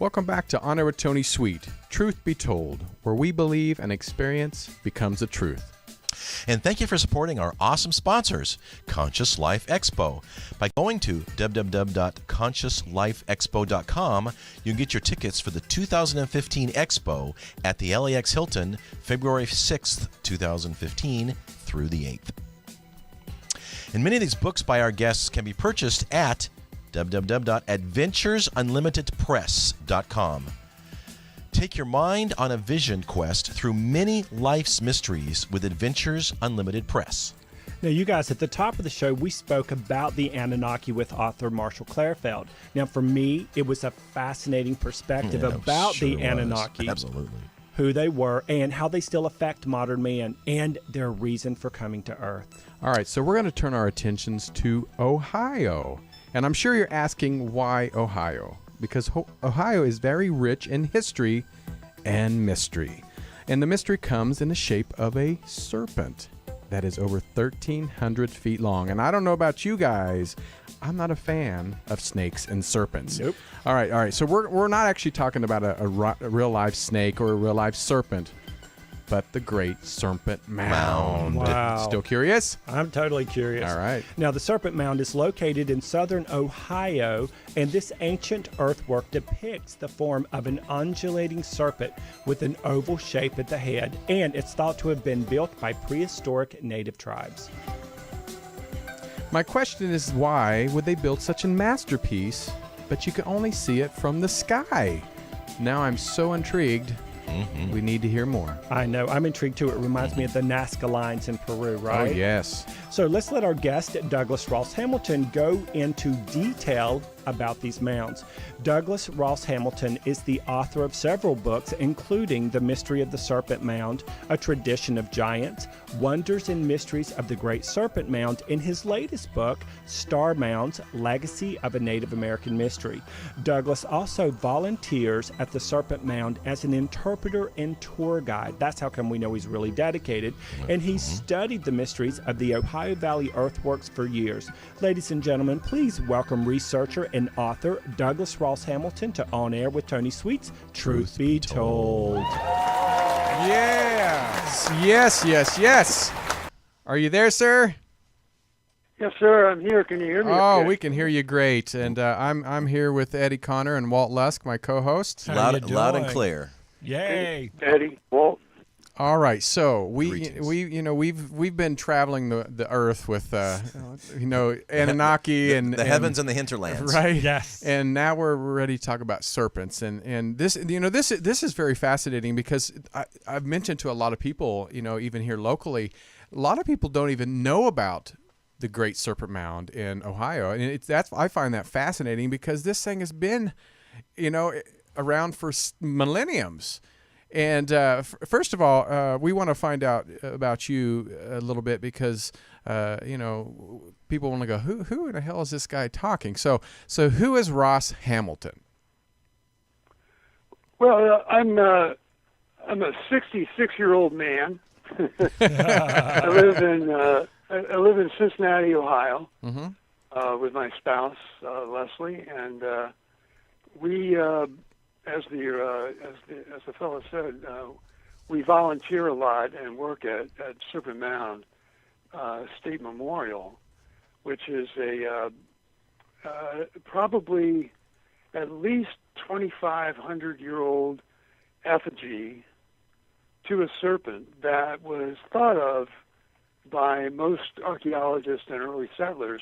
Welcome back to On Air with Tony Sweet, Truth Be Told, where we believe an experience becomes a truth. And thank you for supporting our awesome sponsors, Conscious Life Expo. By going to www.consciouslifeexpo.com, you can get your tickets for the 2015 Expo at the LAX Hilton, February 6th, 2015 through the 8th. And many of these books by our guests can be purchased at www.adventuresunlimitedpress.com. Take your mind on a vision quest through many life's mysteries with Adventures Unlimited Press. Now, you guys, at the top of the show, we spoke about the Anunnaki with author Marshall Clarefeld. Now, for me, it was a fascinating perspective about the Anunnaki. Absolutely. Who they were and how they still affect modern man and their reason for coming to Earth. All right, so we're going to turn our attentions to Ohio. And I'm sure you're asking why Ohio? Because Ohio is very rich in history and mystery. And the mystery comes in the shape of a serpent that is over 1,300 feet long. And I don't know about you guys, I'm not a fan of snakes and serpents. Nope. All right. So we're not actually talking about a real live snake or a real live serpent, but the Great Serpent Mound. Wow. Still curious? I'm totally curious. All right. Now, the Serpent Mound is located in southern Ohio, and this ancient earthwork depicts the form of an undulating serpent with an oval shape at the head, and it's thought to have been built by prehistoric native tribes. My question is, why would they build such a masterpiece, but you can only see it from the sky? Now I'm so intrigued. We need to hear more. I know. I'm intrigued, too. It reminds me of the Nazca Lines in Peru, right? Oh, yes. So let's let our guest, Douglas Ross Hamilton, go into detail about these mounds. Douglas Ross Hamilton is the author of several books, including The Mystery of the Serpent Mound, A Tradition of Giants, Wonders and Mysteries of the Great Serpent Mound, in his latest book, Star Mounds, Legacy of a Native American Mystery. Douglas also volunteers at the Serpent Mound as an interpreter and tour guide. That's how come we know he's really dedicated. And he's studied the mysteries of the Ohio Valley earthworks for years. Ladies and gentlemen, please welcome researcher and author Douglas Ross Hamilton to On Air with Tony Sweet's Truth Be Told. Yes. Are you there, sir? Yes, sir. I'm here. Can you hear me? Oh, okay? we can hear you great. And I'm here with Eddie Connor and Walt Lusk, my co-hosts. Loud and clear. Yay. Eddie, Walt. All right, so Greetings. we've been traveling the earth with Anunnaki and the heavens and the hinterlands, right? Yes. And now we're ready to talk about serpents, and this is very fascinating because I've mentioned to a lot of people, even here locally, a lot of people don't even know about the Great Serpent Mound in Ohio, and I find that fascinating because this thing has been, around for millenniums. And first of all, we want to find out about you a little bit because, people want to go, who in the hell is this guy talking? So who is Ross Hamilton? Well, I'm a 66-year-old man. I live in Cincinnati, Ohio, with my spouse Leslie, and we. As the fellow said, we volunteer a lot and work at Serpent Mound State Memorial, which is a probably at least 2,500-year-old effigy to a serpent that was thought of by most archaeologists and early settlers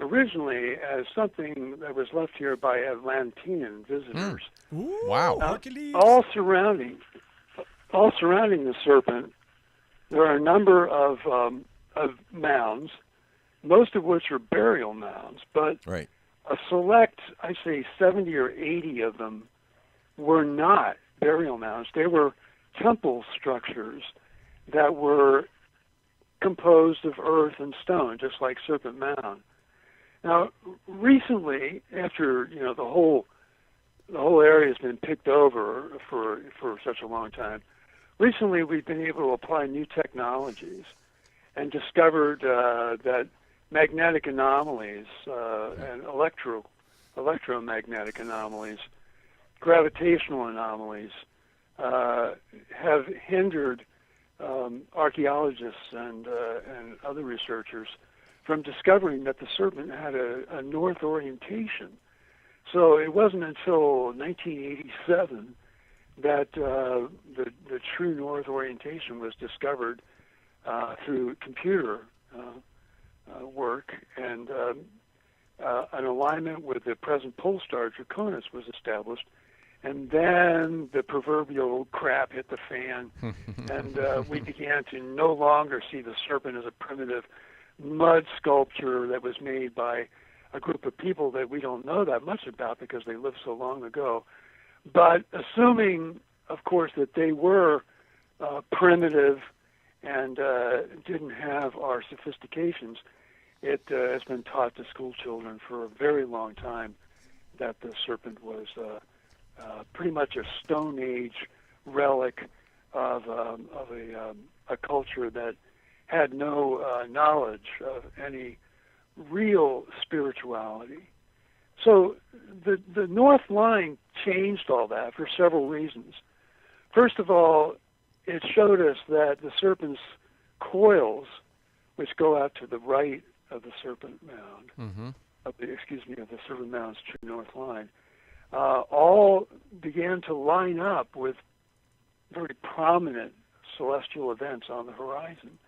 originally as something that was left here by Atlantean visitors. Ooh, wow. Hercules. All surrounding the serpent, there are a number of mounds, most of which are burial mounds, but Right. a select, I say 70 or 80 of them were not burial mounds. They were temple structures that were composed of earth and stone, just like Serpent Mound. Now, recently, after the whole area has been picked over for such a long time, recently we've been able to apply new technologies and discovered that magnetic anomalies and electromagnetic anomalies gravitational anomalies have hindered archaeologists and other researchers from discovering that the serpent had a north orientation. So it wasn't until 1987 that the true north orientation was discovered through computer work, and an alignment with the present pole star Draconis was established. And then the proverbial crap hit the fan, and we began to no longer see the serpent as a primitive mud sculpture that was made by a group of people that we don't know that much about because they lived so long ago. But assuming, of course, that they were primitive and didn't have our sophistications, it has been taught to school children for a very long time that the serpent was pretty much a Stone Age relic of a culture that had no knowledge of any real spirituality. So the North Line changed all that for several reasons. First of all, it showed us that the serpent's coils, which go out to the right of the Serpent Mound, of the Serpent Mound's true North Line, all began to line up with very prominent celestial events on the horizon,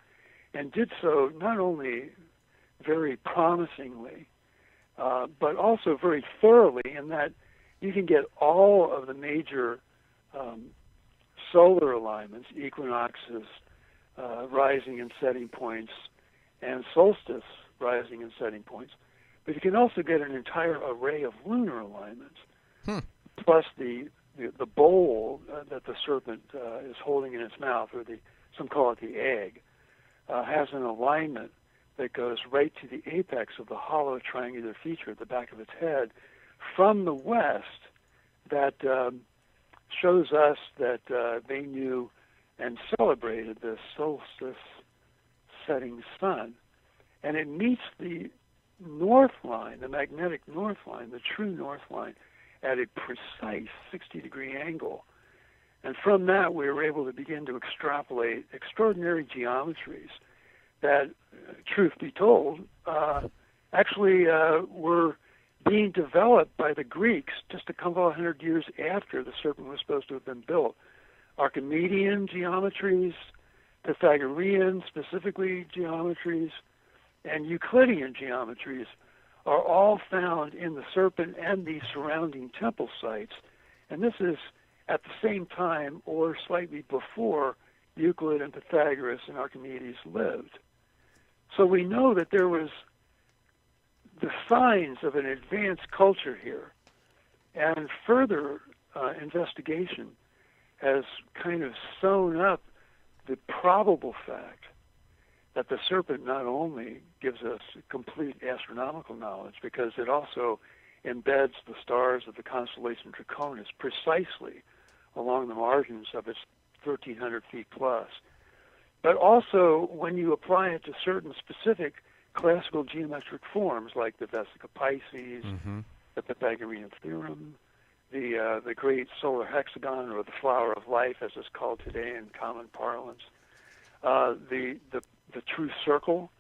and did so not only very promisingly, but also very thoroughly, in that you can get all of the major solar alignments, equinoxes, rising and setting points, and solstice rising and setting points. But you can also get an entire array of lunar alignments, plus the bowl that the serpent is holding in its mouth, or some call it the egg, has an alignment that goes right to the apex of the hollow triangular feature at the back of its head from the west, that shows us that they knew and celebrated the solstice setting sun. And it meets the north line, the magnetic north line, the true north line, at a precise 60-degree angle. And from that, we were able to begin to extrapolate extraordinary geometries that, truth be told, actually were being developed by the Greeks just a couple of hundred years after the serpent was supposed to have been built. Archimedean geometries, Pythagorean, specifically, geometries, and Euclidean geometries are all found in the serpent and the surrounding temple sites. And this is at the same time or slightly before Euclid and Pythagoras and Archimedes lived. So we know that there was the signs of an advanced culture here. And further investigation has kind of sewn up the probable fact that the serpent not only gives us complete astronomical knowledge, because it also embeds the stars of the constellation Draconis precisely along the margins of its 1,300 feet plus. But also, when you apply it to certain specific classical geometric forms, like the Vesica Pisces, the Pythagorean theorem, the great solar hexagon, or the flower of life, as it's called today in common parlance, the true circle,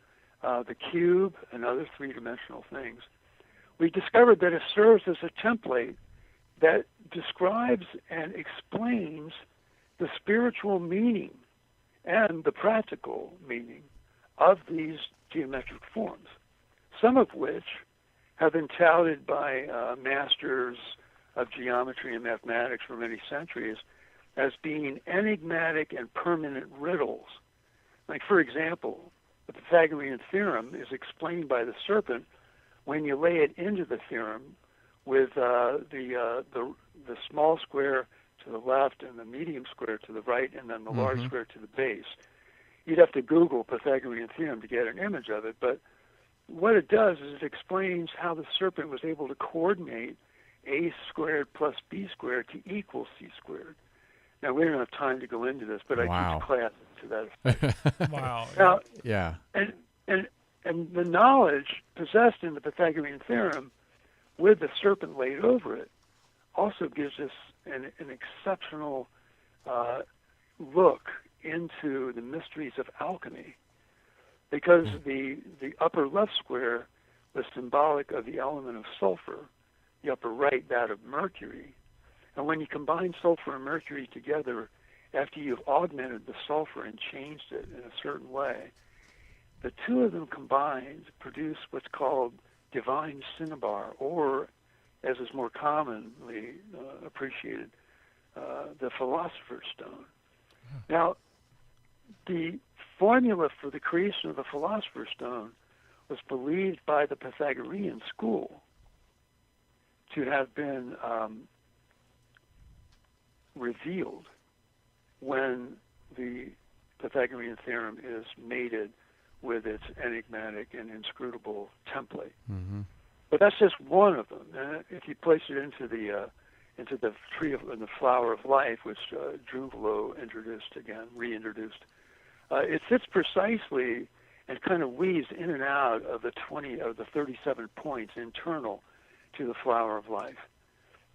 the cube, and other three-dimensional things, we discovered that it serves as a template that describes and explains the spiritual meaning and the practical meaning of these geometric forms, some of which have been touted by masters of geometry and mathematics for many centuries as being enigmatic and permanent riddles. Like, for example, the Pythagorean theorem is explained by the serpent when you lay it into the theorem with the small square to the left and the medium square to the right, and then the large square to the base. You'd have to Google Pythagorean theorem to get an image of it, but what it does is it explains how the serpent was able to coordinate a squared plus b squared to equal c squared. Now, we don't have time to go into this, but I teach class to that effect. Wow. Now, Yeah. And the knowledge possessed in the Pythagorean theorem with the serpent laid over it also gives us an exceptional look into the mysteries of alchemy, because the upper left square was symbolic of the element of sulfur, the upper right that of mercury. And when you combine sulfur and mercury together, after you've augmented the sulfur and changed it in a certain way, the two of them combined produce what's called divine cinnabar, or, as is more commonly appreciated, the philosopher's stone. Now, the formula for the creation of the philosopher's stone was believed by the Pythagorean school to have been revealed when the Pythagorean theorem is mated with its enigmatic and inscrutable template. Mm-hmm. But that's just one of them. And if you place it into the tree of the flower of life, which Druvalo reintroduced, it sits precisely and kind of weaves in and out of the 37 points internal to the flower of life,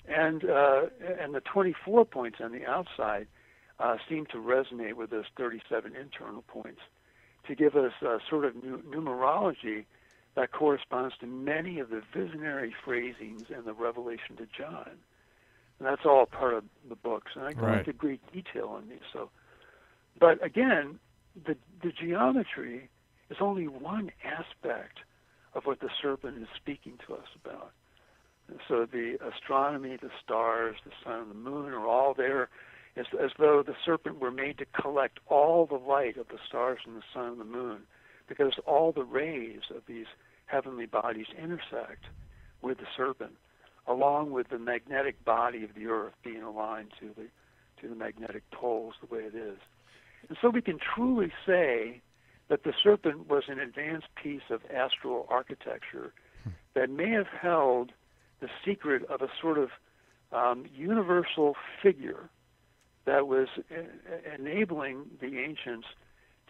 and the 24 points on the outside seem to resonate with those 37 internal points to give us a sort of numerology that corresponds to many of the visionary phrasings in the Revelation to John. And that's all part of the books. And I go into great detail on these. But again, the geometry is only one aspect of what the serpent is speaking to us about. And so the astronomy, the stars, the sun and the moon are all there as though the serpent were made to collect all the light of the stars and the sun and the moon, because all the rays of these heavenly bodies intersect with the serpent, along with the magnetic body of the earth being aligned to the magnetic poles the way it is. And so we can truly say that the serpent was an advanced piece of astral architecture that may have held the secret of a sort of universal figure that was enabling the ancients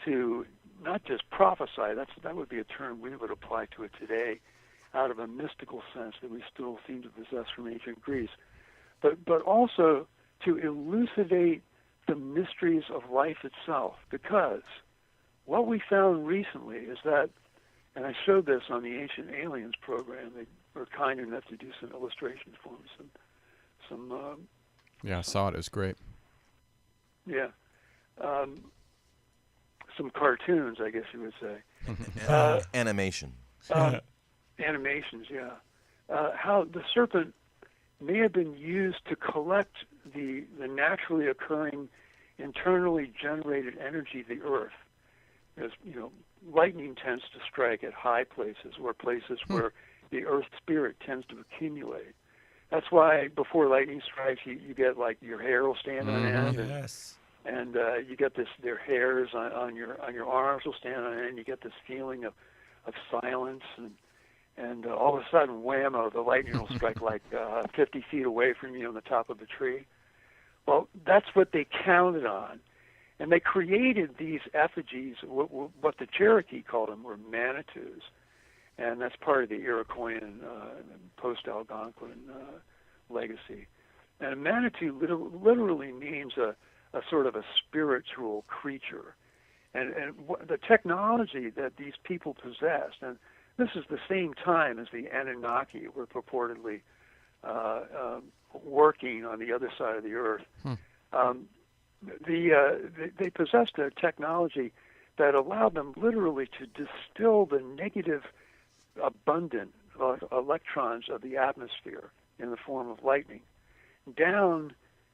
to not just prophesy, that would be a term we would apply to it today out of a mystical sense that we still seem to possess from ancient Greece, but also to elucidate the mysteries of life itself. Because what we found recently is that, and I showed this on the Ancient Aliens program, they were kind enough to do some illustrations for me, I saw it. It was great. Yeah. Some cartoons, I guess you would say. Animation. Animations, yeah. How the serpent may have been used to collect the naturally occurring, internally generated energy of the earth. As lightning tends to strike at high places, or places where the earth spirit tends to accumulate. That's why before lightning strikes, you get like your hair will stand on end, and you get their hairs on your arms will stand on end. You get this feeling of silence, and all of a sudden, whammo, the lightning will strike like 50 feet away from you on the top of the tree. Well, that's what they counted on. And they created these effigies, what the Cherokee called them were manitous. And that's part of the Iroquoian post-Algonquin legacy. And a manitou literally means a sort of a spiritual creature. And the technology that these people possessed, and this is the same time as the Anunnaki were purportedly working on the other side of the earth. They possessed a technology that allowed them literally to distill the negative, abundant electrons of the atmosphere in the form of lightning down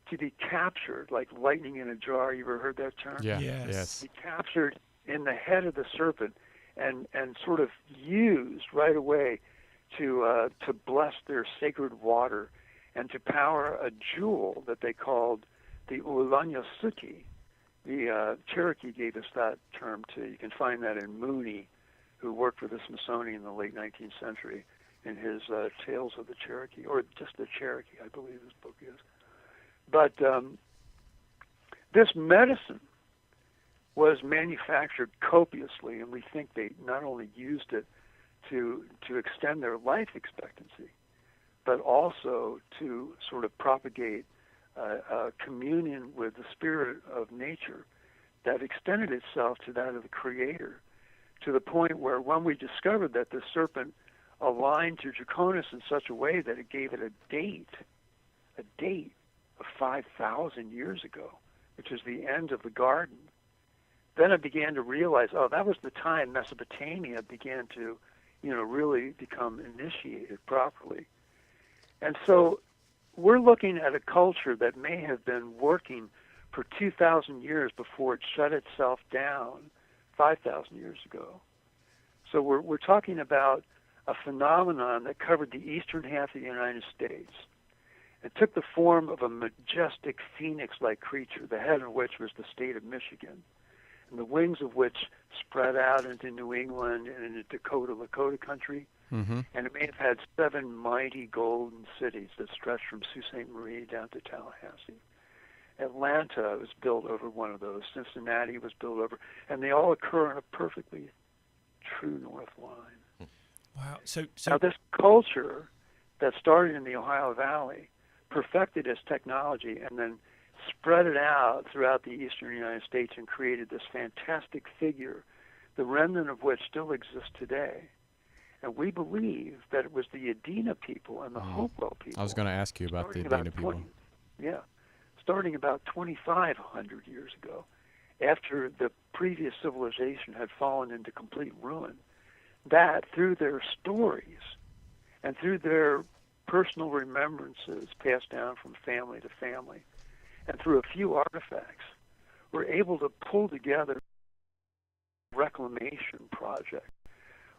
to be captured, like lightning in a jar. You ever heard that term? Yeah. Yes. Be captured in the head of the serpent and sort of used right away to bless their sacred water and to power a jewel that they called the Ulanya Suti. The Cherokee gave us that term too. You can find that in Mooney, who worked for the Smithsonian in the late 19th century, in his Tales of the Cherokee, or just the Cherokee, I believe his book is. But this medicine was manufactured copiously, and we think they not only used it to extend their life expectancy, but also to sort of propagate a communion with the spirit of nature that extended itself to that of the Creator, to the point where when we discovered that the serpent aligned to Draconis in such a way that it gave it a date of 5,000 years ago, which is the end of the garden, then I began to realize, oh, that was the time Mesopotamia began to, really become initiated properly. And so we're looking at a culture that may have been working for 2,000 years before it shut itself down 5,000 years ago. So we're talking about a phenomenon that covered the eastern half of the United States. It took the form of a majestic phoenix-like creature, the head of which was the state of Michigan, and the wings of which spread out into New England and into Lakota country. Mm-hmm. And it may have had 7 mighty golden cities that stretched from Sault Ste. Marie down to Tallahassee. Atlanta was built over one of those. Cincinnati was built over. And they all occur in a perfectly true north line. Wow. So now this culture that started in the Ohio Valley perfected its technology and then spread it out throughout the eastern United States and created this fantastic figure, the remnant of which still exists today. And we believe that it was the Adena people and the Hopewell people. I was going to ask you about the starting Adena people. Starting about 2,500 years ago, after the previous civilization had fallen into complete ruin, that through their stories and through their personal remembrances passed down from family to family, and through a few artifacts, were able to pull together a reclamation project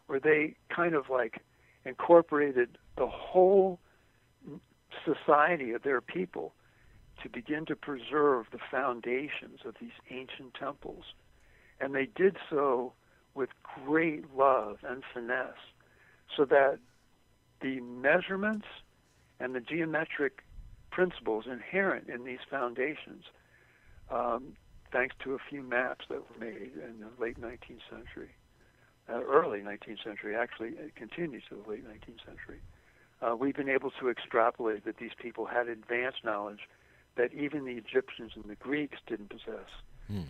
where they kind of like incorporated the whole society of their people to begin to preserve the foundations of these ancient temples. And they did so with great love and finesse, so that the measurements and the geometric principles inherent in these foundations, thanks to a few maps that were made in the late 19th century, early 19th century, actually it continues to the late 19th century, we've been able to extrapolate that these people had advanced knowledge that even the Egyptians and the Greeks didn't possess.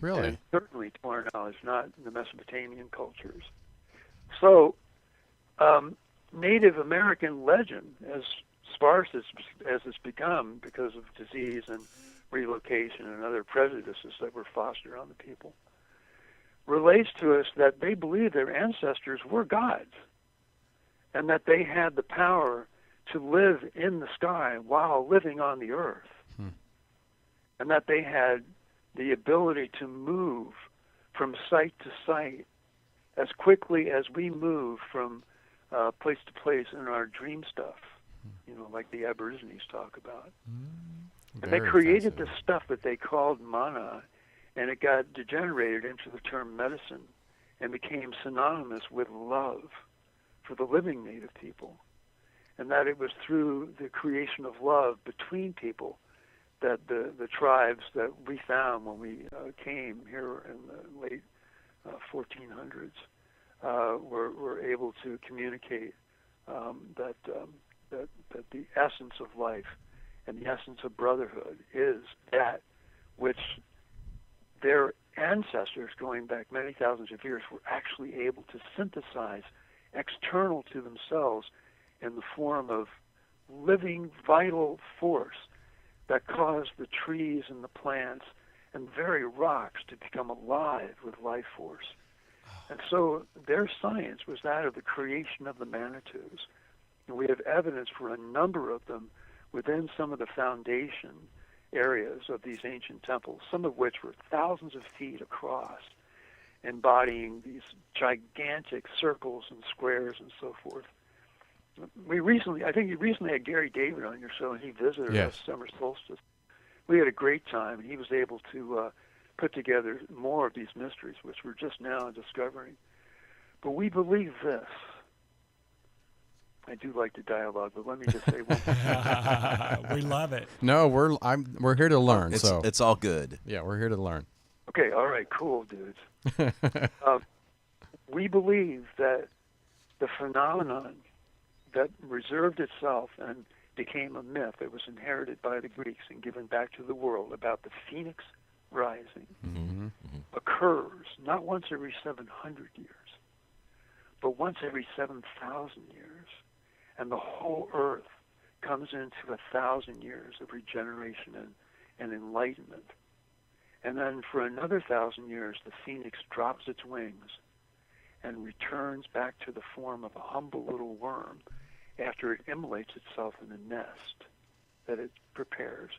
Really? And certainly to our knowledge, not the Mesopotamian cultures. So, Native American legend, as sparse as it's become because of disease and relocation and other prejudices that were fostered on the people, relates to us that they believed their ancestors were gods and that they had the power to live in the sky while living on the earth, and that they had the ability to move from site to site as quickly as we move from place to place in our dream stuff, like the Aborigines talk about. And they created this stuff that they called mana, and it got degenerated into the term medicine and became synonymous with love for the living native people. And that it was through the creation of love between people that the tribes that we found when we came here in the late 1400s were able to communicate that the essence of life and the essence of brotherhood is that which their ancestors, going back many thousands of years, were actually able to synthesize external to themselves in the form of living, vital force that caused the trees and the plants and very rocks to become alive with life force. And so their science was that of the creation of the Manitous. And we have evidence for a number of them within some of the foundation areas of these ancient temples, some of which were thousands of feet across, embodying these gigantic circles and squares and so forth. I think you recently had Gary David on your show, and he visited us summer solstice. We had a great time, and he was able to put together more of these mysteries, which we're just now discovering. But we believe this. I do like the dialogue, but let me just say one thing. We love it. No, we're here to learn. It's all good. Yeah, we're here to learn. Okay, all right, cool, dudes. We believe that the phenomenon that reserved itself and became a myth that was inherited by the Greeks and given back to the world about the phoenix rising occurs not once every 700 years, but once every 7,000 years. And the whole earth comes into 1,000 years of regeneration and enlightenment. And then for another 1,000 years, the phoenix drops its wings and returns back to the form of a humble little worm after it immolates itself in a nest that it prepares.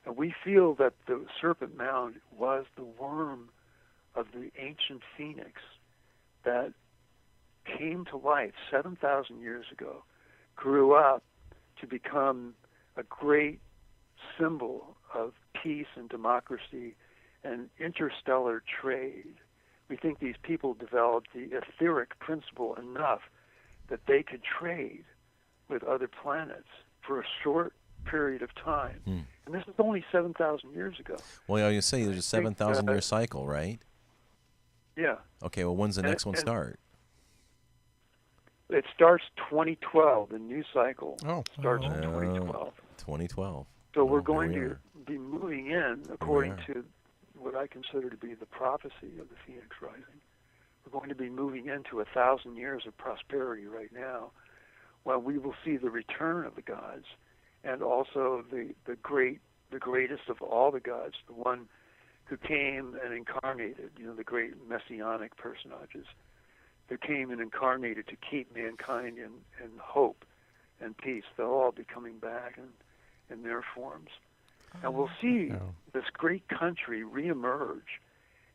And we feel that the Serpent Mound was the worm of the ancient phoenix that came to life 7,000 years ago, grew up to become a great symbol of peace and democracy and interstellar trade. We think these people developed the etheric principle enough that they could trade with other planets for a short period of time. And this is only 7,000 years ago. Well, you say there's a 7,000 year cycle, right? Yeah. Okay, well, when's the next one start? It starts 2012. The new cycle starts in 2012. 2012. So we're going to be moving in, according to what I consider to be the prophecy of the Phoenix Rising. We're going to be moving into 1,000 years of prosperity right now, while we will see the return of the gods, and also the greatest of all the gods, the one who came and incarnated, the great messianic personages, that came and incarnated to keep mankind in hope and peace. They'll all be coming back in their forms. And we'll see this great country reemerge,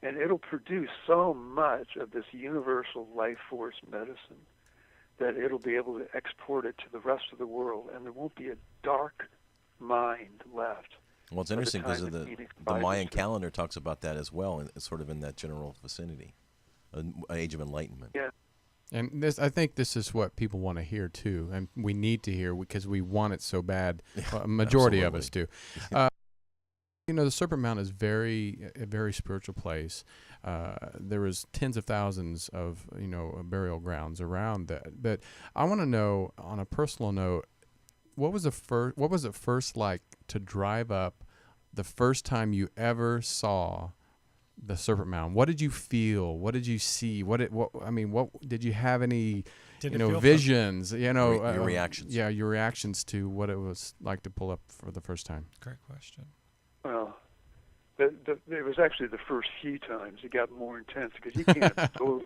and it'll produce so much of this universal life force medicine that it'll be able to export it to the rest of the world, and there won't be a dark mind left. Well, it's interesting because the Mayan calendar talks about that as well, and it's sort of in that general vicinity, an age of enlightenment. Yeah. And I think this is what people want to hear too, and we need to hear because we want it so bad. Well, a majority of us do. The Serpent Mound is a very spiritual place. There was tens of thousands of burial grounds around that. But I want to know, on a personal note, what was it first like to drive up the first time you ever saw the Serpent Mound? What did you feel? What did you see? What did you have any visions? Your reactions. Yeah, your reactions to what it was like to pull up for the first time. Great question. Well, it was actually the first few times it got more intense because you can't go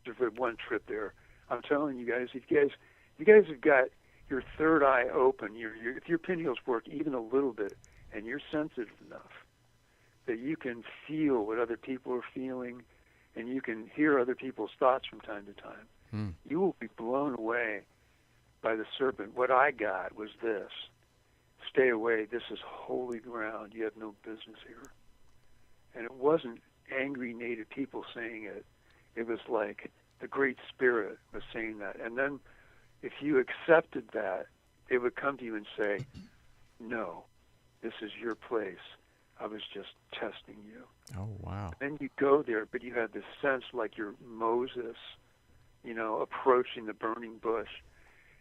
the one trip there. I'm telling you guys, you guys have got your third eye open. If your pineals work even a little bit, and you're sensitive enough that you can feel what other people are feeling, and you can hear other people's thoughts from time to time, you will be blown away by the serpent. What I got was this: stay away, this is holy ground, you have no business here. And it wasn't angry native people saying it. It was like the Great Spirit was saying that. And then if you accepted that, it would come to you and say, no, this is your place. I was just testing you. Oh, wow. And then you go there, but you have this sense like you're Moses, approaching the burning bush.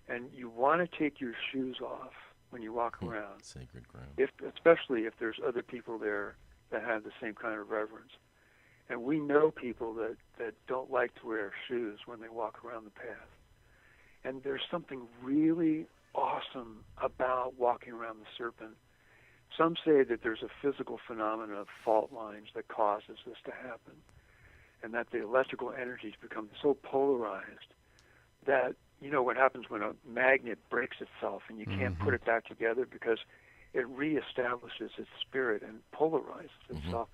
And you want to take your shoes off when you walk around. Sacred ground. Especially if there's other people there that have the same kind of reverence. And we know people that don't like to wear shoes when they walk around the path. And there's something really awesome about walking around the serpent. Some say that there's a physical phenomenon of fault lines that causes this to happen, and that the electrical energies become so polarized that, what happens when a magnet breaks itself and you can't put it back together because it reestablishes its spirit and polarizes itself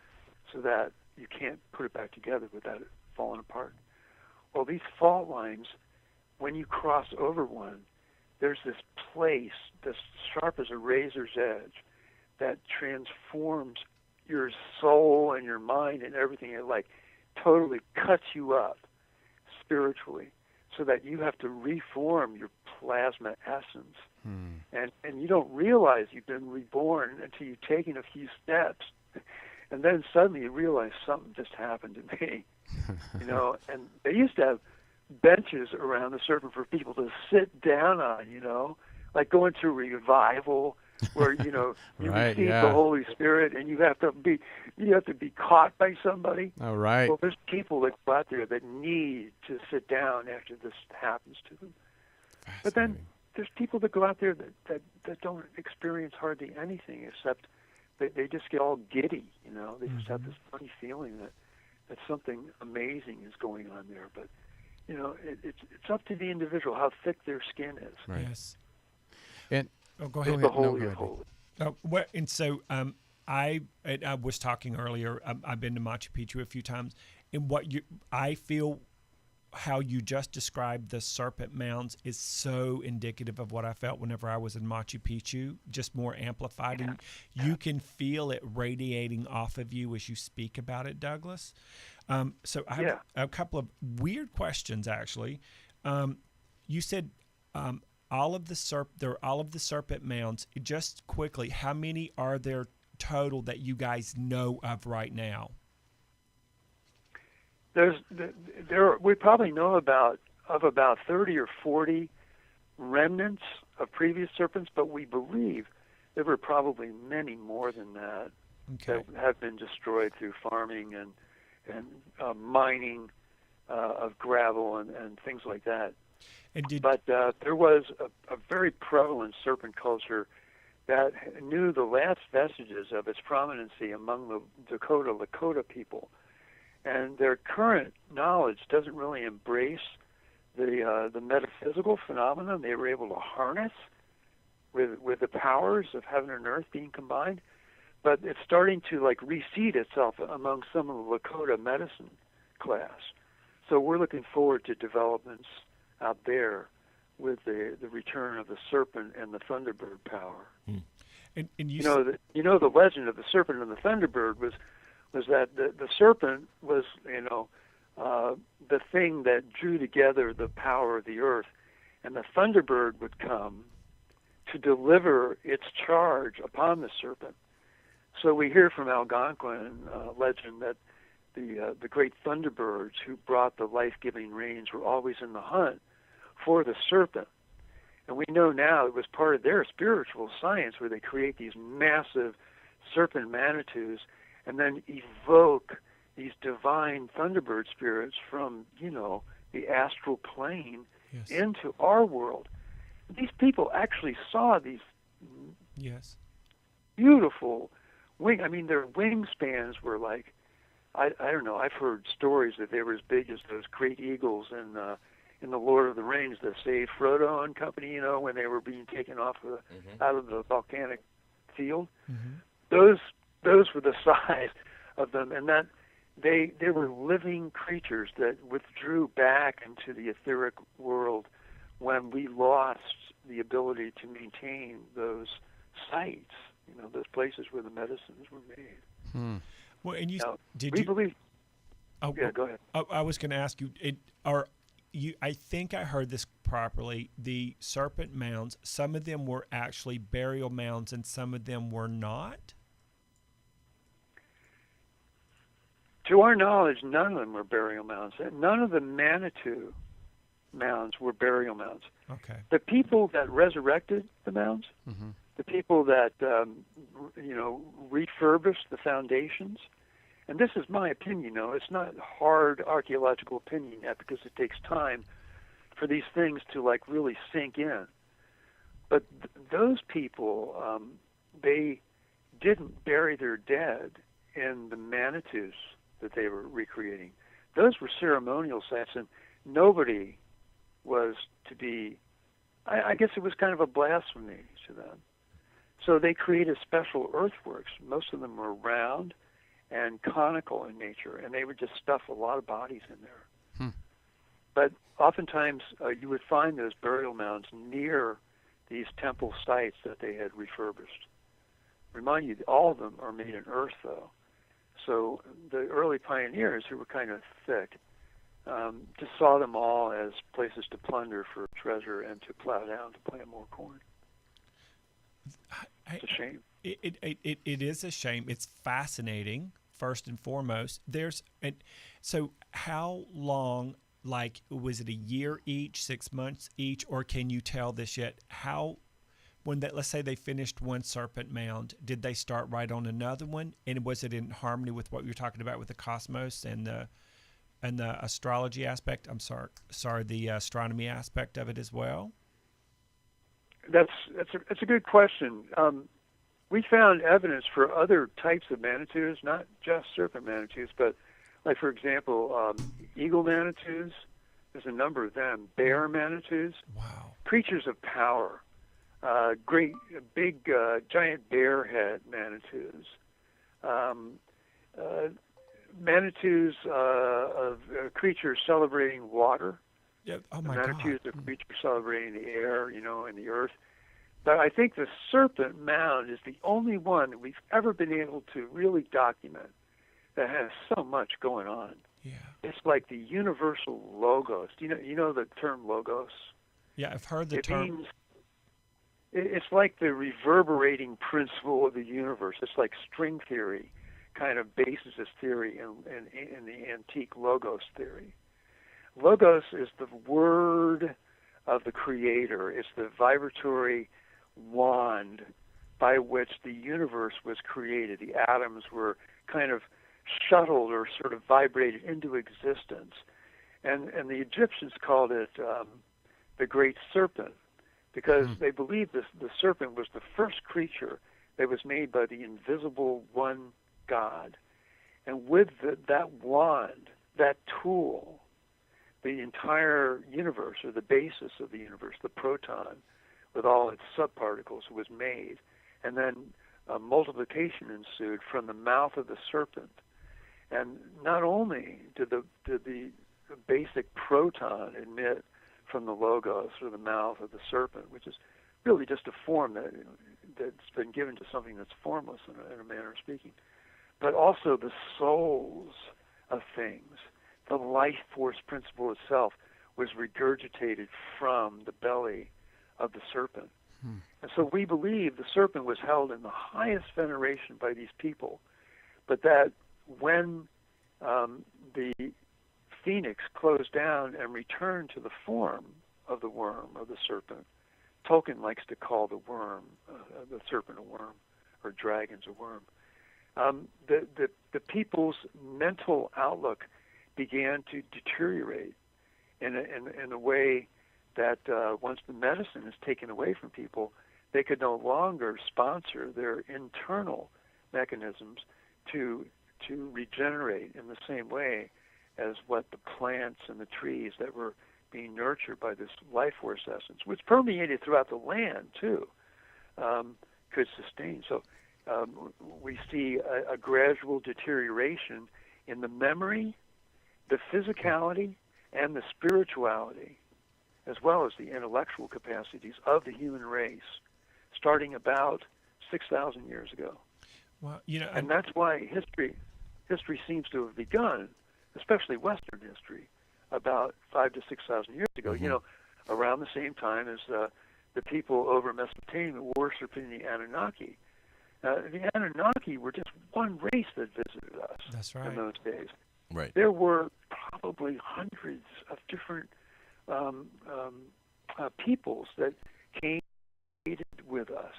so that you can't put it back together without it falling apart. Well, these fault lines, when you cross over one, there's this place that's sharp as a razor's edge that transforms your soul and your mind and everything. It totally cuts you up spiritually so that you have to reform your plasma essence. And you don't realize you've been reborn until you've taken a few steps. And then suddenly you realize something just happened to me. And they used to have benches around the serpent for people to sit down on, like going to revival, where you know you Right, receive yeah. the Holy Spirit, and you have to be caught by somebody. All right. Well, there's people that go out there that need to sit down after this happens to them. But then Fascinating. there's people that go out there that don't experience hardly anything except they just get all giddy, you know. They just have this funny feeling that something amazing is going on there. But you know, it's up to the individual how thick their skin is. Right. Yes. And Oh, go Go ahead. ahead. The No, holy go of ahead. holies. And so I was talking earlier. I've been to Machu Picchu a few times, and I feel how you just described the Serpent Mounds is so indicative of what I felt whenever I was in Machu Picchu, just more amplified, and you can feel it radiating off of you as you speak about it, Douglas. So I have a couple of weird questions, actually. You said all of the Serpent Mounds. Just quickly, how many are there total that you guys know of right now? We probably know about 30 or 40 remnants of previous serpents, but we believe there were probably many more than that that have been destroyed through farming and mining of gravel and things like that. But there was a very prevalent serpent culture that knew the last vestiges of its prominency among the Lakota people. And their current knowledge doesn't really embrace the metaphysical phenomenon they were able to harness with the powers of heaven and earth being combined. But it's starting to like reseed itself among some of the Lakota medicine class. So we're looking forward to developments out there with the return of the serpent and the thunderbird power. And you know the legend of the serpent and the thunderbird was that the serpent was, the thing that drew together the power of the earth, and the thunderbird would come to deliver its charge upon the serpent. So we hear from Algonquin legend that the great thunderbirds who brought the life-giving rains were always in the hunt for the serpent. And we know now it was part of their spiritual science where they create these massive serpent manitous and then evoke these divine thunderbird spirits from, the astral plane into our world. These people actually saw these beautiful their wingspans were like, I don't know, I've heard stories that they were as big as those great eagles in the Lord of the Rings that saved Frodo and company, when they were being taken off out of the volcanic field. Those were the size of them, and that they were living creatures that withdrew back into the etheric world when we lost the ability to maintain those sites, those places where the medicines were made. Well, and believe? Oh, yeah, go ahead. I was going to ask you. I think I heard this properly. The Serpent Mounds, some of them were actually burial mounds, and some of them were not. To our knowledge, none of them were burial mounds. None of the Manitou mounds were burial mounds. Okay. The people that resurrected the mounds, the people that refurbished the foundations, and this is my opinion. It's not hard archaeological opinion yet because it takes time for these things to really sink in. But those people, they didn't bury their dead in the Manitous that they were recreating. Those were ceremonial sites, and nobody was to be, I guess it was kind of a blasphemy to them. So they created special earthworks. Most of them were round and conical in nature, and they would just stuff a lot of bodies in there. But oftentimes you would find those burial mounds near these temple sites that they had refurbished. Remind you, all of them are made in earth, though. So the early pioneers, who were kind of thick, just saw them all as places to plunder for treasure and to plow down to plant more corn. It's a shame. It is a shame. It's fascinating, first and foremost. So how long, was it a year each, 6 months each, or can you tell this yet? How when that, let's say they finished one serpent mound, did they start right on another one? And was it in harmony with what you're talking about with the cosmos and the astrology aspect? The astronomy aspect of it as well? That's a good question. We found evidence for other types of manitous, not just serpent manitous, but like, for example, eagle manitous. There's a number of them. Bear manitous. Wow. Creatures of power. Big, giant bear head manitous. Manitous of creatures celebrating water. Yeah. Oh my Manitous God. of creatures celebrating the air, and the earth. But I think the serpent mound is the only one that we've ever been able to really document that has so much going on. Yeah. It's like the universal logos. Do you know the term logos? Yeah, I've heard the It term. means it's like the reverberating principle of the universe. It's like string theory kind of bases this theory in the antique logos theory. Logos is the word of the Creator. It's the vibratory wand by which the universe was created. The atoms were kind of shuttled or sort of vibrated into existence. And the Egyptians called it the Great Serpent because they believed the serpent was the first creature that was made by the invisible one God. And with that wand, that tool, the entire universe, or the basis of the universe, the proton, with all its subparticles, was made. And then multiplication ensued from the mouth of the serpent. And not only did the basic proton emit from the logos, or the mouth of the serpent, which is really just a form that's been given to something that's formless in a manner of speaking, but also the souls of things. The life force principle itself was regurgitated from the belly of the serpent. And so we believe the serpent was held in the highest veneration by these people, but that when the phoenix closed down and returned to the form of the worm, of the serpent, Tolkien likes to call the worm, the serpent a worm, or dragons a worm, the people's mental outlook began to deteriorate in a way that once the medicine is taken away from people, they could no longer sponsor their internal mechanisms to regenerate in the same way as what the plants and the trees that were being nurtured by this life force essence, which permeated throughout the land too, could sustain. So we see a gradual deterioration in the memory, the physicality, and the spirituality, as well as the intellectual capacities of the human race, starting about 6,000 years ago. Well, and that's why history seems to have begun, especially Western history, about 5,000 to 6,000 years ago. Mm-hmm. Around the same time as the people over Mesopotamia worshiping the Anunnaki. The Anunnaki were just one race that visited us. That's right. In those days. Right. There were probably hundreds of different peoples that came and traded with us.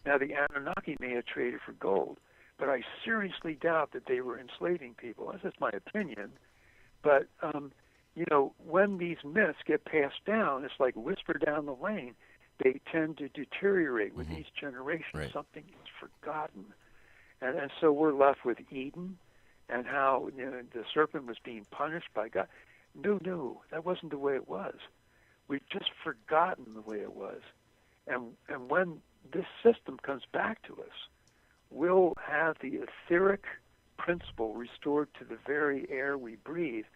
Now, the Anunnaki may have traded for gold, but I seriously doubt that they were enslaving people. That's just my opinion. But, when these myths get passed down, it's like whisper down the lane. They tend to deteriorate with each generation. Right. Something is forgotten. And so we're left with Eden and how the serpent was being punished by God. No, that wasn't the way it was. We've just forgotten the way it was. And when this system comes back to us, we'll have the etheric principle restored to the very air we breathe,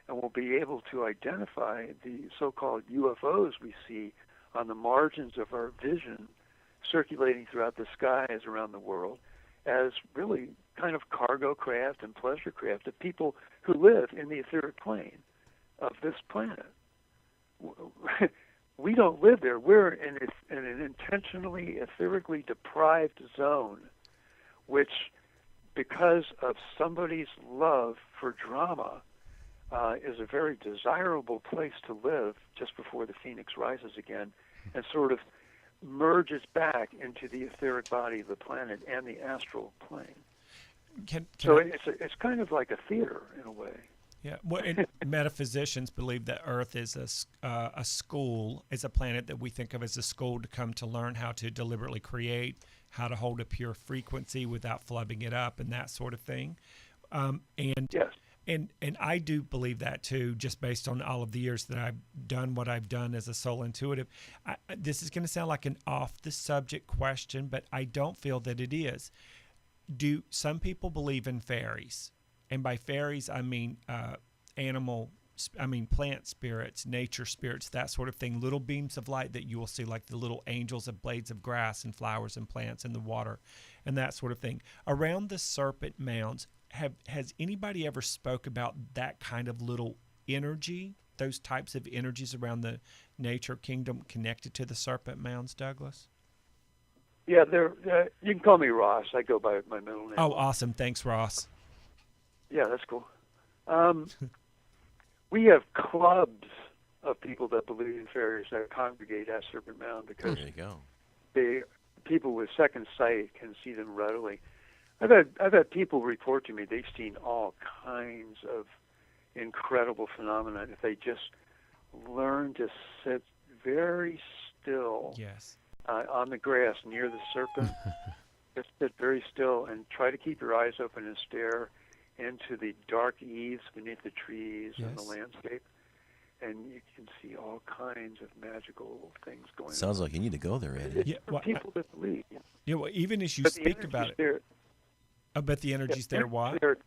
and we'll be able to identify the so-called UFOs we see on the margins of our vision circulating throughout the skies around the world as really kind of cargo craft and pleasure craft of people who live in the etheric plane of this planet. We don't live there. We're in an intentionally etherically deprived zone, which, because of somebody's love for drama, is a very desirable place to live just before the phoenix rises again, and sort of merges back into the etheric body of the planet and the astral plane. So it's kind of like a theater in a way. Yeah, well, and metaphysicians believe that Earth is a school, is a planet that we think of as a school to come to learn how to deliberately create, how to hold a pure frequency without flubbing it up, and that sort of thing. And yes. And I do believe that too, just based on all of the years that I've done what I've done as a soul intuitive. This is going to sound like an off-the-subject question, but I don't feel that it is. Do some people believe in fairies? And by fairies, I mean plant spirits, nature spirits, that sort of thing, little beams of light that you will see, like the little angels of blades of grass and flowers and plants in the water and that sort of thing. Around the Serpent Mounds, has anybody ever spoke about that kind of little energy, those types of energies around the nature kingdom connected to the Serpent Mounds, Douglas? Yeah, you can call me Ross. I go by my middle name. Oh, awesome. Thanks, Ross. Yeah, that's cool. We have clubs of people that believe in fairies that congregate at Serpent Mound because there you go. People with second sight can see them readily. I've had people report to me they've seen all kinds of incredible phenomena if they just learn to sit very still. Yes. On the grass near the serpent. Just sit very still and try to keep your eyes open and stare into the dark eaves beneath the trees and the landscape, and you can see all kinds of magical things going on. Sounds like you need to go there, Eddie. Yeah, for people that believe. Yeah, well, even as you But speak about it, I bet the energy's there. Why? Are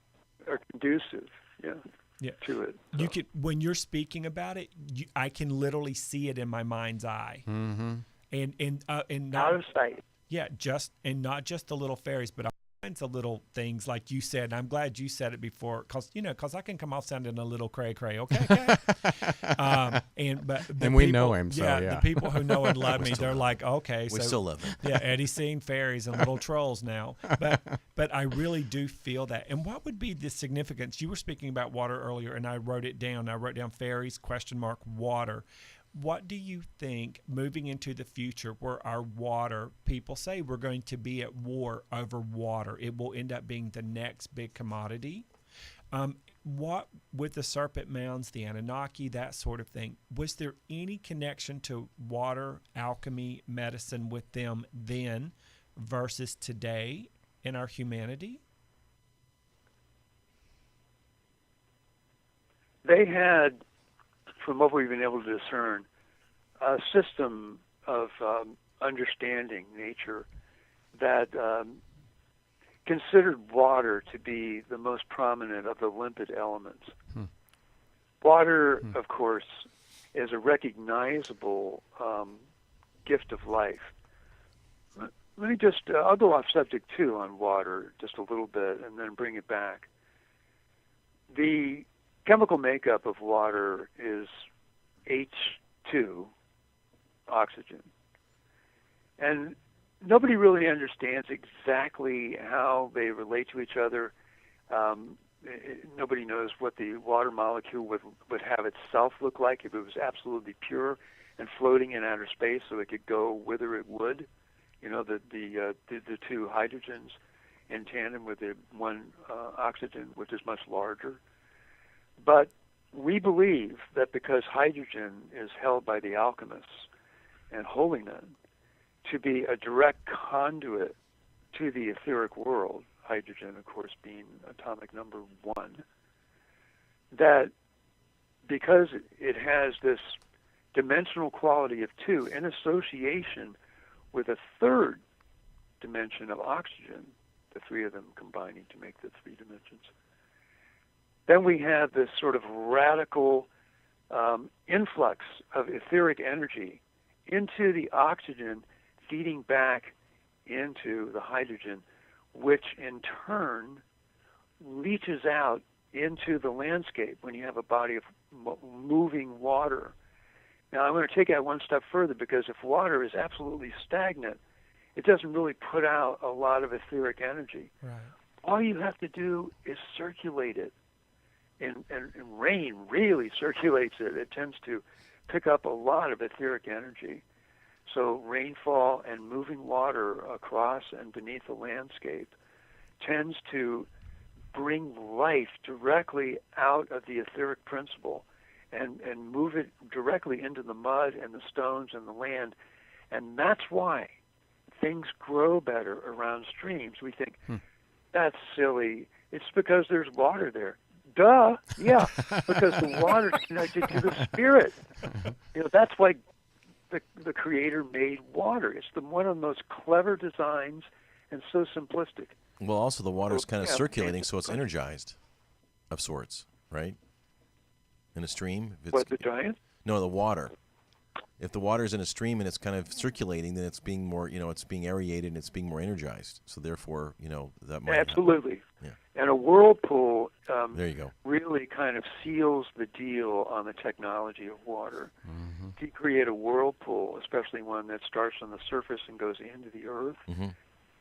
conducive, to it. So. You can, when you're speaking about it, I can literally see it in my mind's eye. Mm-hmm. And not, out of sight. Yeah, not just the little fairies, but all kinds of little things like you said. And I'm glad you said it before, because I can come off sounding a little cray. Okay. And we know him, so yeah. The people who know and love me, they're like, okay, we still love him. Yeah, Eddie's seeing fairies and little trolls now. But I really do feel that. And what would be the significance? You were speaking about water earlier, and I wrote it down. I wrote down fairies, water. What do you think moving into the future where our water, people say we're going to be at war over water. It will end up being the next big commodity. What with the Serpent Mounds, the Anunnaki, that sort of thing, was there any connection to water, alchemy, medicine with them then versus today in our humanity? They had, from what we've been able to discern, a system of understanding nature that considered water to be the most prominent of the limpid elements. Water, of course, is a recognizable gift of life. Let me I'll go off subject too on water just a little bit and then bring it back. The chemical makeup of water is H2, oxygen. And nobody really understands exactly how they relate to each other. Nobody knows what the water molecule would have itself look like if it was absolutely pure and floating in outer space, so it could go whither it would. The two hydrogens in tandem with the one oxygen, which is much larger. But we believe that because hydrogen is held by the alchemists and holy men to be a direct conduit to the etheric world, hydrogen, of course, being atomic number 1, that because it has this dimensional quality of 2 in association with a third dimension of oxygen, the 3 of them combining to make the 3 dimensions, then we have this sort of radical influx of etheric energy into the oxygen, feeding back into the hydrogen, which in turn leaches out into the landscape when you have a body of moving water. Now, I'm going to take it one step further, because if water is absolutely stagnant, it doesn't really put out a lot of etheric energy. Right. All you have to do is circulate it. And rain really circulates it. It tends to pick up a lot of etheric energy. So rainfall and moving water across and beneath the landscape tends to bring life directly out of the etheric principle and move it directly into the mud and the stones and the land. And that's why things grow better around streams. We think, that's silly. It's because there's water there. Duh, yeah, because the water's connected to the spirit. That's why the Creator made water. It's one of the most clever designs and so simplistic. Well, also the water's kind of circulating, so it's energized of sorts, right? In a stream. What, the giant? No, the water. If the water's in a stream and it's kind of circulating, then it's being more, it's being aerated and it's being more energized. So therefore, that might absolutely. Yeah. And a whirlpool there you go. really kind of seals the deal on the technology of water. To create a whirlpool, especially one that starts on the surface and goes into the earth,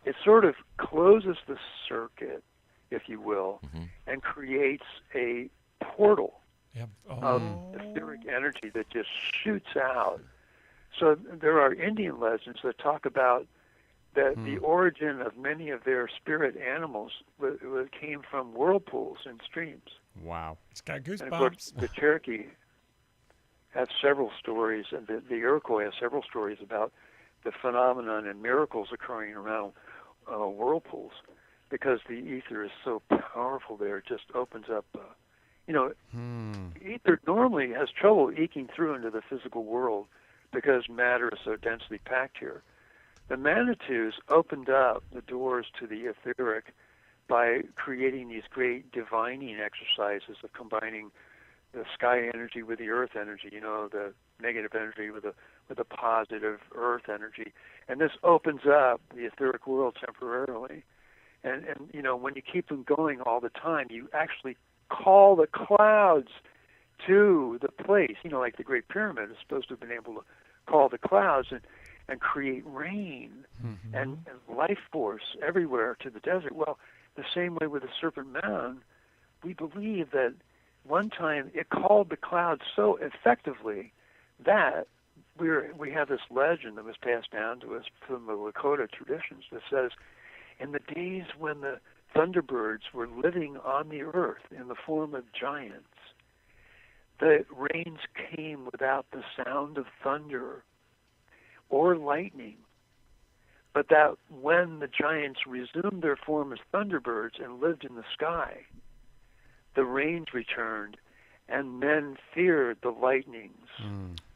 it sort of closes the circuit, if you will, and creates a portal of etheric energy that just shoots out. So there are Indian legends that talk about that the origin of many of their spirit animals came from whirlpools and streams. Wow. It's got goosebumps. And of course, the Cherokee have several stories, and the Iroquois have several stories about the phenomenon and miracles occurring around whirlpools, because the ether is so powerful there. It just opens up. Ether normally has trouble eking through into the physical world because matter is so densely packed here. The Manitous opened up the doors to the etheric by creating these great divining exercises of combining the sky energy with the earth energy, the negative energy with the positive earth energy. And this opens up the etheric world temporarily. And when you keep them going all the time, you actually call the clouds to the place. Like the Great Pyramid is supposed to have been able to call the clouds and create rain and life force everywhere to the desert. Well, the same way with the Serpent Mound, we believe that one time it called the clouds so effectively that we have this legend that was passed down to us from the Lakota traditions that says, in the days when the thunderbirds were living on the earth in the form of giants, the rains came without the sound of thunder or lightning, but that when the giants resumed their form as thunderbirds and lived in the sky, the rains returned, and men feared the lightnings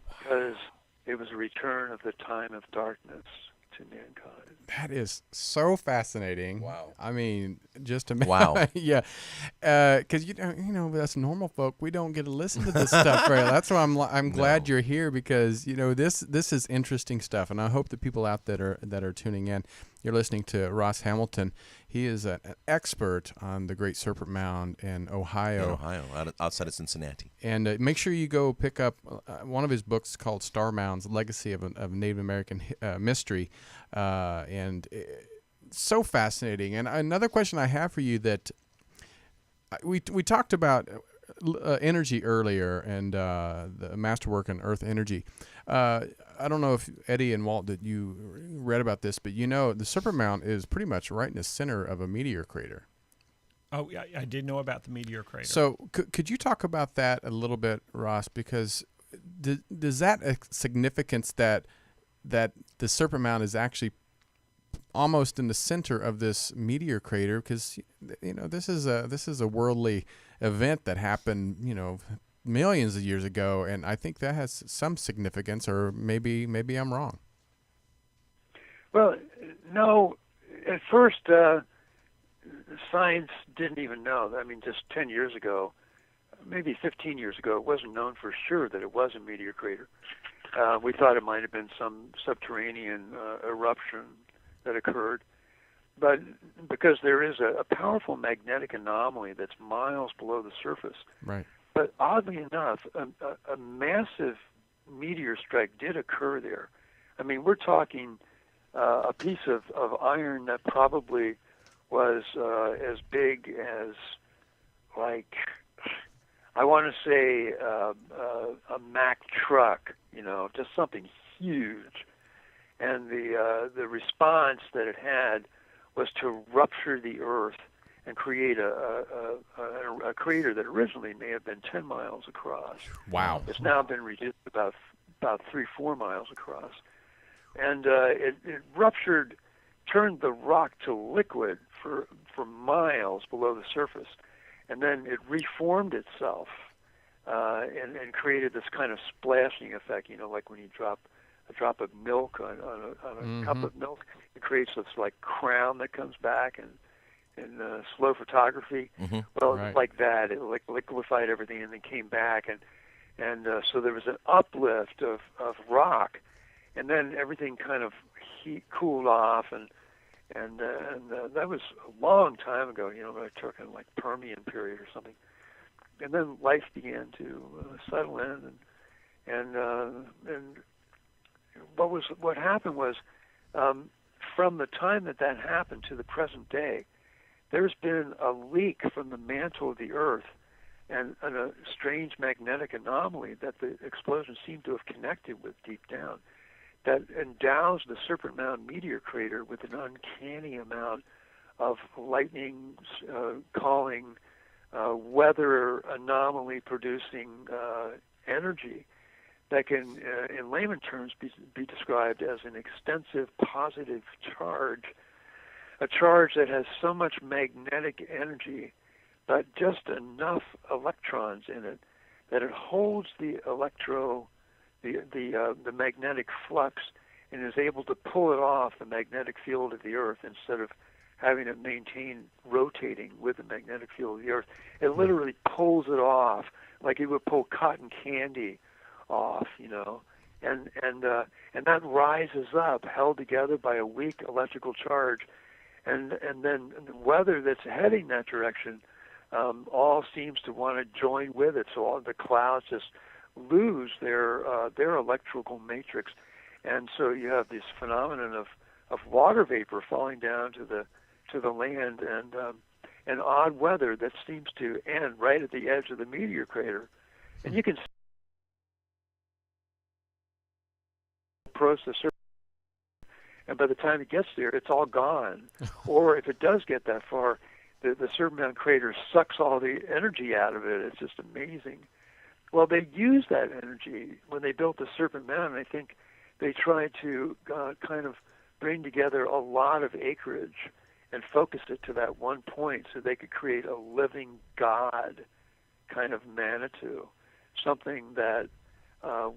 because it was a return of the time of darkness to mankind. That is so fascinating. Wow. I mean, just to wow. Yeah, because us normal folk, we don't get to listen to this stuff. Right? That's why I'm glad you're here, because this is interesting stuff, and I hope the people out that are tuning in, you're listening to Ross Hamilton. He is an expert on the Great Serpent Mound in Ohio. Outside of Cincinnati. And make sure you go pick up one of his books called Star Mounds, Legacy of Native American Mystery. And so fascinating. And another question I have for you, that we talked about energy earlier, and the masterwork on earth energy. I don't know if Eddie and Walt, that you read about this, but the Serpent Mound is pretty much right in the center of a meteor crater. Oh, yeah, I did know about the meteor crater. So could you talk about that a little bit, Ross? Because does that significance that the Serpent Mound is actually almost in the center of this meteor crater? Because this is a worldly event that happened millions of years ago, and I think that has some significance, or maybe I'm wrong. Well, no. At first, science didn't even know. I mean, just 10 years ago, maybe 15 years ago, it wasn't known for sure that it was a meteor crater. We thought it might have been some subterranean eruption that occurred. But because there is a powerful magnetic anomaly that's miles below the surface. Right. But oddly enough, a massive meteor strike did occur there. I mean, we're talking a piece of iron that probably was as big as, like, I want to say a Mack truck, just something huge. and the response that it had was to rupture the Earth and create a crater that originally may have been 10 miles across. Wow. It's now been reduced about 3-4 miles across. And it ruptured, turned the rock to liquid for miles below the surface. And then it reformed itself and created this kind of splashing effect, like when you drop a drop of milk on a cup of milk. It creates this like crown that comes back in slow photography. Well, Right. It was like that. It liquefied everything and then came back, and so there was an uplift of rock, and then everything kind of cooled off, and that was a long time ago. We're talking like Permian period or something, and then life began to settle in, and what happened was, from the time that happened to the present day, there's been a leak from the mantle of the Earth and a strange magnetic anomaly that the explosion seemed to have connected with deep down that endows the Serpent Mound meteor crater with an uncanny amount of lightning calling, weather anomaly producing energy that can, in layman terms, be described as an extensive positive charge, a charge that has so much magnetic energy, but just enough electrons in it that it holds the magnetic flux and is able to pull it off the magnetic field of the Earth instead of having it maintain rotating with the magnetic field of the Earth. It literally pulls it off like it would pull cotton candy off, and that rises up, held together by a weak electrical charge, and then the weather that's heading that direction all seems to want to join with it. So all the clouds just lose their electrical matrix, and so you have this phenomenon of water vapor falling down to the land, and odd weather that seems to end right at the edge of the meteor crater, and you can approach the surface, and by the time it gets there, it's all gone. Or if it does get that far, the Serpent Mound crater sucks all the energy out of it. It's just amazing. Well, they used that energy when they built the Serpent Mound, and I think they tried to kind of bring together a lot of acreage and focus it to that one point so they could create a living God kind of Manitou, something that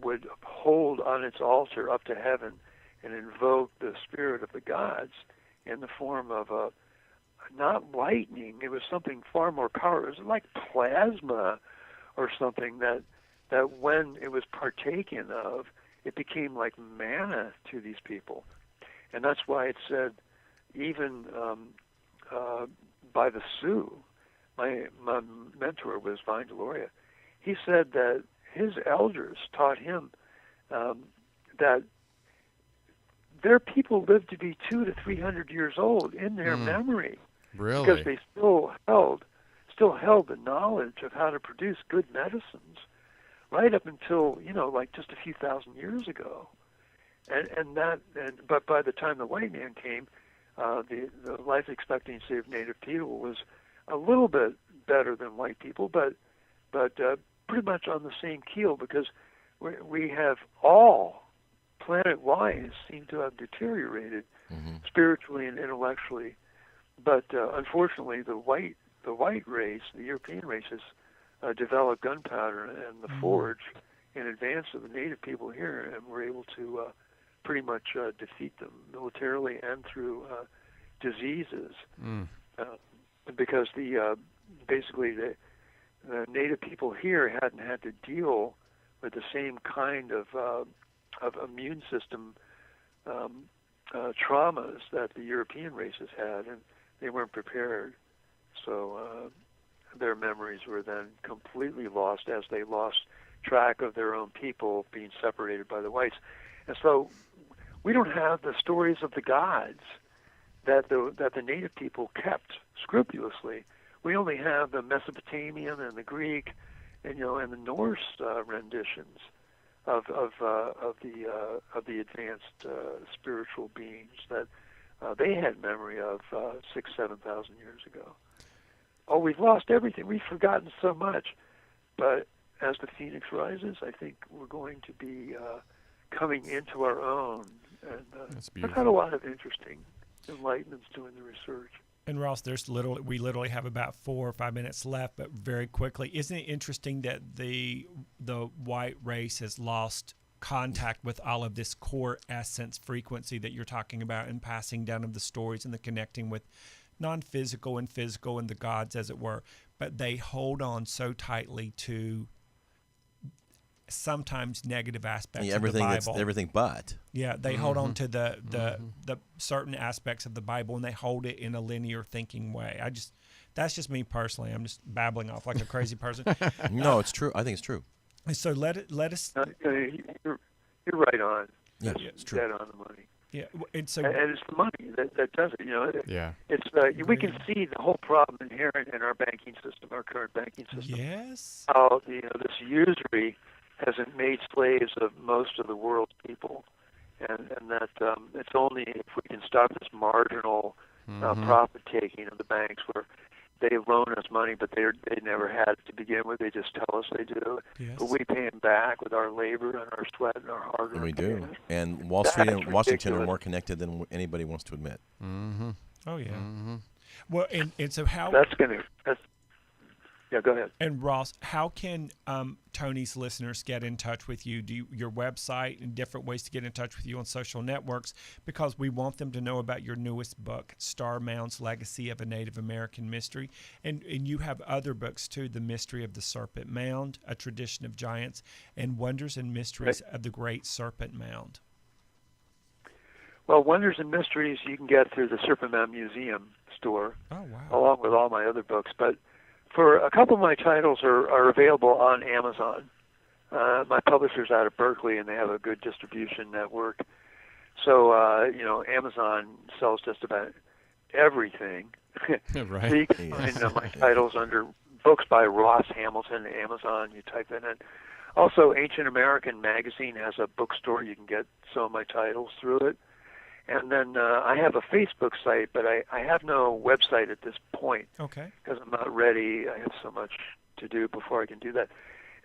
would hold on its altar up to heaven and invoke the spirit of the gods in the form of not lightning. It was something far more powerful. It was like plasma or something that when it was partaken of, it became like manna to these people. And that's why it said, even by the Sioux, my mentor was Vine Deloria, he said that his elders taught him that their people lived to be 200 to 300 years old in their memory. Really? Because they still held the knowledge of how to produce good medicines right up until, like just a few thousand years ago. But by the time the white man came, the life expectancy of native people was a little bit better than white people, but pretty much on the same keel, because we have all, planet-wise, seem to have deteriorated spiritually and intellectually. But unfortunately, the white race, the European races, developed gunpowder and the forge in advance of the native people here, and were able to pretty much defeat them militarily and through diseases, because basically the native people here hadn't had to deal with the same kind of immune system traumas that the European races had, and they weren't prepared. So their memories were then completely lost as they lost track of their own people being separated by the whites. And so we don't have the stories of the gods that the native people kept scrupulously. We only have the Mesopotamian and the Greek and the Norse renditions the advanced spiritual beings that they had memory of 6,000-7,000 years ago. Oh, we've lost everything. We've forgotten so much. But as the phoenix rises, I think we're going to be coming into our own. And I've had a lot of interesting enlightenments doing the research. And Ross, we literally have about 4 or 5 minutes left, but very quickly, isn't it interesting that the white race has lost contact with all of this core essence frequency that you're talking about, and passing down of the stories and the connecting with non-physical and physical and the gods, as it were, but they hold on so tightly to sometimes negative aspects of the Bible. Everything but. Yeah, they hold on to the certain aspects of the Bible, and they hold it in a linear thinking way. That's just me personally. I'm just babbling off like a crazy person. No, it's true. I think it's true. So let us. You're right on. Yeah, it's true. Dead on the money. Yeah, and so and it's the money that does it. Yeah. It's we can see the whole problem inherent in our banking system, our current banking system. Yes. How this usury hasn't made slaves of most of the world's people, and that it's only if we can stop this marginal profit taking of the banks, where they loan us money, but they never had it to begin with. They just tell us they do. Yes. But we pay them back with our labor and our sweat and our hard work. And we do. And Wall Street and Washington are more connected than anybody wants to admit. Mm-hmm. Oh yeah. Mm-hmm. Well, and so how? Yeah, go ahead. And Ross, how can Tony's listeners get in touch with you? Your website and different ways to get in touch with you on social networks? Because we want them to know about your newest book, Star Mounds, Legacy of a Native American Mystery. And you have other books too, The Mystery of the Serpent Mound, A Tradition of Giants, and Wonders and Mysteries of the Great Serpent Mound. Well, Wonders and Mysteries you can get through the Serpent Mound Museum store, along with all my other books. But for a couple of my titles are available on Amazon. My publisher's out of Berkeley, and they have a good distribution network. So, Amazon sells just about everything. Right. So you can find my titles under Books by Ross Hamilton, Amazon. You type that in. Also, Ancient American Magazine has a bookstore. You can get some of my titles through it. And then I have a Facebook site, but I have no website at this point. Okay. Because I'm not ready. I have so much to do before I can do that.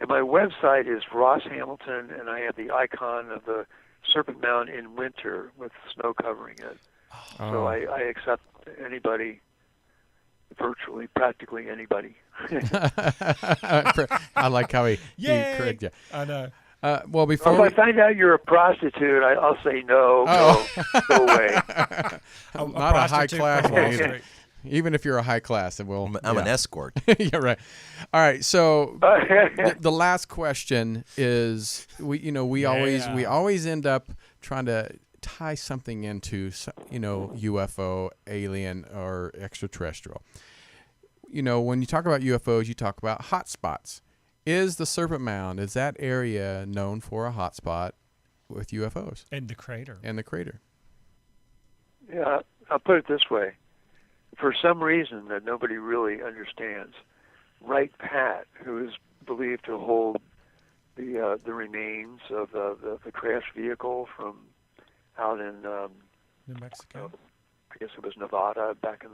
And my website is Ross Hamilton, and I have the icon of the Serpent Mound in winter with snow covering it. Oh. So I accept anybody, virtually, practically anybody. I like how he correct you. I know. Well, before if I find out you're a prostitute, I'll say no. Go away. Not a high class one either. Even if you're a high class, and I'm an escort. Yeah, right. All right. So the last question is, we always end up trying to tie something into UFO, alien, or extraterrestrial. When you talk about UFOs, you talk about hot spots. Is the Serpent Mound, is that area known for a hot spot with UFOs? And the crater. Yeah, I'll put it this way. For some reason that nobody really understands, Wright Pat, who is believed to hold the remains of the crashed vehicle from out in New Mexico. I guess it was Nevada back in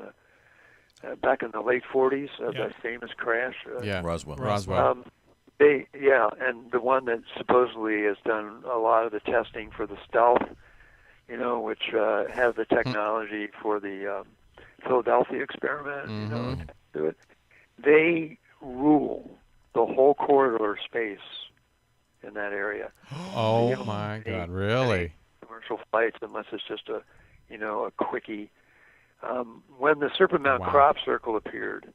the late 40s, that famous crash. Roswell. And the one that supposedly has done a lot of the testing for the stealth, which has the technology for the Philadelphia experiment, to do it. They rule the whole corridor of space in that area. Oh my God! Really? Commercial flights, unless it's just a quickie. When the Serpent Mound crop circle appeared,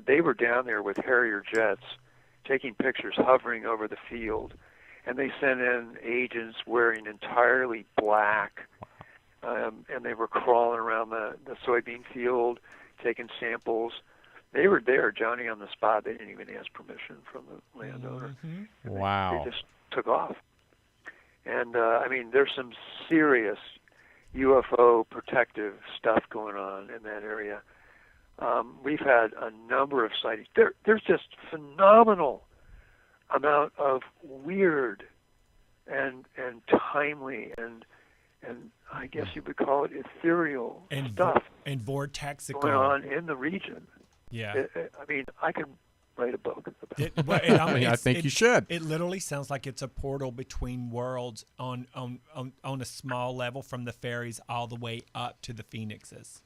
they were down there with Harrier jets, taking pictures, hovering over the field, and they sent in agents wearing entirely black, and they were crawling around the soybean field, taking samples. They were there, Johnny, on the spot. They didn't even ask permission from the landowner. Mm-hmm. Wow. They just took off. And, there's some serious UFO protective stuff going on in that area. We've had a number of sightings. There's just phenomenal amount of weird and timely and I guess you would call it ethereal stuff and vortexical going on in the region. Yeah. I mean, I could write a book about it. I think you should. It literally sounds like it's a portal between worlds on a small level, from the fairies all the way up to the phoenixes.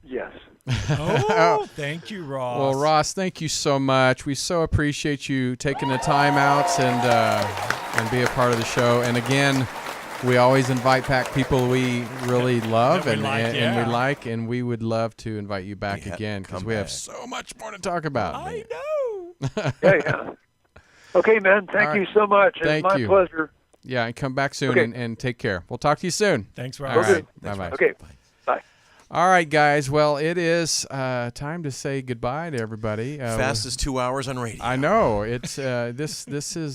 Yes. Oh, thank you, Ross. Well, Ross, thank you so much. We so appreciate you taking the time out and be a part of the show. And again, we always invite back people we really love and we like, and we would love to invite you back again because we have so much more to talk about. I know. Yeah. Okay, man. Thank you so much. It's my pleasure. Yeah, and come back soon and take care. We'll talk to you soon. Thanks, Ross. All right. Thanks, Bye-bye. Okay. Bye. All right, guys. Well, it is time to say goodbye to everybody. Fastest 2 hours on radio. I know. It's this is